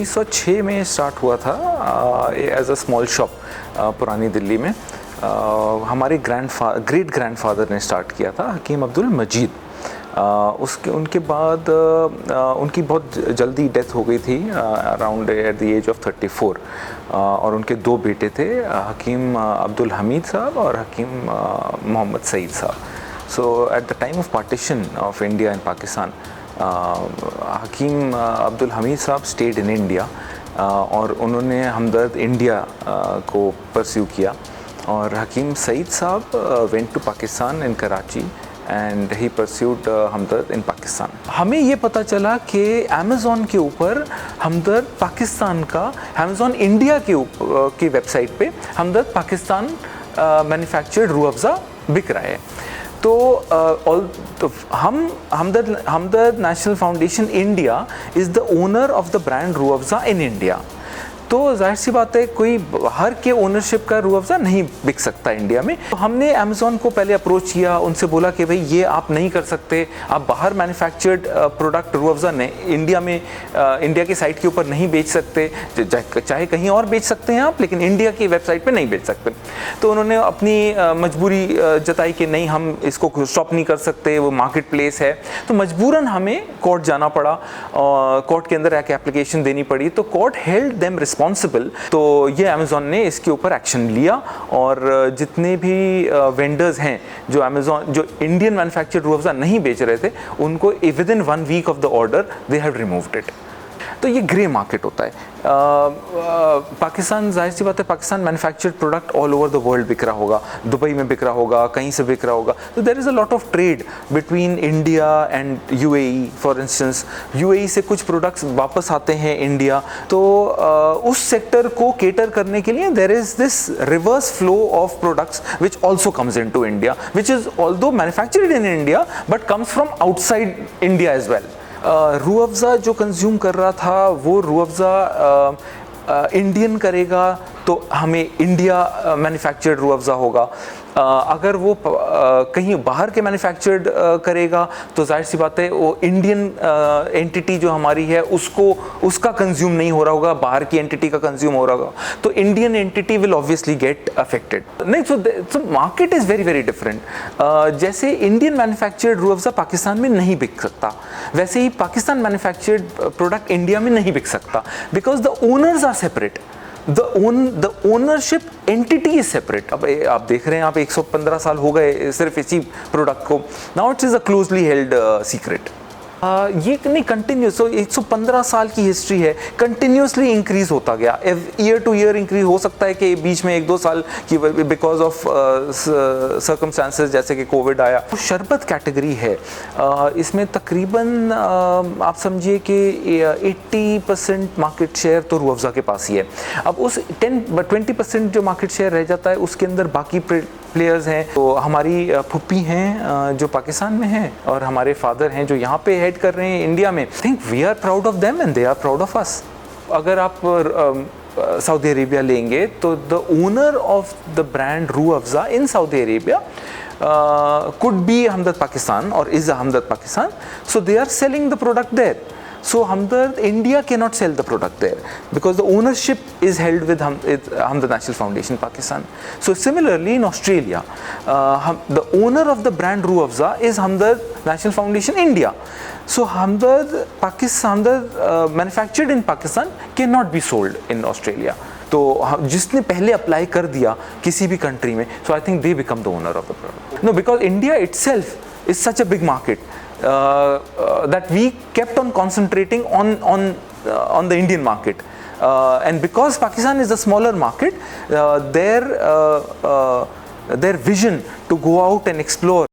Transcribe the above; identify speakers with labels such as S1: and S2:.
S1: 1906 में स्टार्ट हुआ था एज अ स्मॉल शॉप पुरानी दिल्ली में। हमारे ग्रेट ग्रैंडफादर ने स्टार्ट किया था, हकीम अब्दुल मजीद। उनके बाद उनकी बहुत जल्दी डेथ हो गई थी, around at the age of 34। और उनके दो बेटे थे, हकीम अब्दुल हमीद साहब और हकीम Mohammed Saeed Sahab. So at the time of partition of India and Pakistan, Hakim Abdul Hamid Sahab stayed in India और उन्होंने हमदर्द इंडिया को परस्यू किया। और Hakim Saeed Sahab went to Pakistan in Karachi and he pursued Hamdard in Pakistan. हमें ये पता चला कि अमेज़ॉन के ऊपर हमदर्द पाकिस्तान का, अमेज़ॉन इंडिया की वेबसाइट पे हमदर्द पाकिस्तान मैन्युफैक्चर्ड रूह अफ़ज़ा बिक रहा है। तो Hamdard national foundation India is the owner of the brand Rooh Afza in India. तो जाहिर सी बात है, कोई बाहर के ओनरशिप का रूह अफ़ज़ा नहीं बिक सकता इंडिया में। तो हमने अमेज़ॉन को पहले अप्रोच किया, उनसे बोला कि भाई ये आप नहीं कर सकते, आप बाहर मैन्युफैक्चर्ड प्रोडक्ट रूह अफ़ज़ा ने इंडिया में इंडिया की साइट के ऊपर नहीं बेच सकते, चाहे कहीं और बेच सकते हैं आप, लेकिन इंडिया की वेबसाइट पे नहीं बेच सकते। तो उन्होंने अपनी मजबूरी जताई कि नहीं, हम इसको स्टॉप नहीं कर सकते, वो मार्केट प्लेस है। तो मजबूरन हमें कोर्ट जाना पड़ा और कोर्ट के अंदर एक एप्लीकेशन देनी पड़ी। तो कोर्ट हेल्ड देम रिस्पॉन्सिबल। तो ये अमेज़ॉन ने इसके ऊपर एक्शन लिया और जितने भी वेंडर्स हैं जो इंडियन मैन्युफैक्चर्ड रूह अफ़ज़ा नहीं बेच रहे थे, उनको within 1 week of the order they have removed it. तो ये ग्रे मार्केट होता है। पाकिस्तान, जाहिर सी बात है, Pakistan manufactured product all over the world बिक रहा होगा, दुबई में बिक रहा होगा, कहीं से बिक रहा होगा। तो there is a lot of trade between India and UAE. For instance, UAE से कुछ प्रोडक्ट्स वापस आते हैं इंडिया। तो उस सेक्टर को केटर करने के लिए there is this reverse flow of products which also comes into India, which is although manufactured in India but comes from outside India as well. Rooh Afza जो कंज्यूम कर रहा था, वो रूह अफ़ज़ा इंडियन करेगा तो हमें इंडिया मैन्युफैक्चर्ड रूह अफ़ज़ा होगा। अगर वो कहीं बाहर के मैन्युफैक्चर्ड करेगा तो जाहिर सी बात है, वो इंडियन एंटिटी जो हमारी है उसका कंज्यूम नहीं हो रहा होगा, बाहर की एंटिटी का कंज्यूम हो रहा होगा। तो Indian entity will obviously get affected. नहीं, so market is very very different. जैसे इंडियन मैन्युफैक्चर्ड रूह अफ़ज़ा पाकिस्तान में नहीं बिक सकता, वैसे ही पाकिस्तान मैन्युफैक्चर्ड प्रोडक्ट इंडिया में नहीं बिक सकता, because the owners are separate, the ownership entity is separate। अब आप देख रहे हैं, आप 115 साल हो गए सिर्फ इसी प्रोडक्ट को। Now it is a closely held secret. ये नहीं कंटिन्यूस, तो 115 साल की हिस्ट्री है, कंटिन्यूसली इंक्रीज होता गया, ईयर टू ईयर इंक्रीज। हो सकता है कि बीच में 1-2 साल की बिकॉज ऑफ सर्कमस्टांसेस जैसे कि कोविड आया। तो शरबत कैटेगरी है, इसमें तकरीबन आप समझिए कि 80% मार्केट शेयर तो रूह अफ़ज़ा के पास ही है। अब उस 20% जो मार्केट शेयर रह जाता है, उसके अंदर बाकी प्लेयर्स हैं। तो हमारी फुप्पी हैं जो पाकिस्तान में हैं, और हमारे फादर हैं जो यहाँ पे हेड कर रहे हैं इंडिया में। I think we are proud of them and they are proud of us. अगर आप सऊदी अरेबिया लेंगे तो the owner of the brand Rooh Afza in Saudi Arabia could be Hamdard Pakistan or is Hamdard Pakistan, so they are selling the product there. So Hamdard India cannot sell the product there because the ownership is held with Hamdard National Foundation Pakistan. So similarly in Australia, the owner of the brand Ruh Afza is Hamdard National Foundation India. So Hamdard manufactured in Pakistan cannot be sold in Australia. तो जिसने पहले apply कर दिया किसी भी country में, so I think they become the owner of the product. No, because India itself is such a big market that we kept on concentrating on the Indian market, and because Pakistan is a smaller market, their vision to go out and explore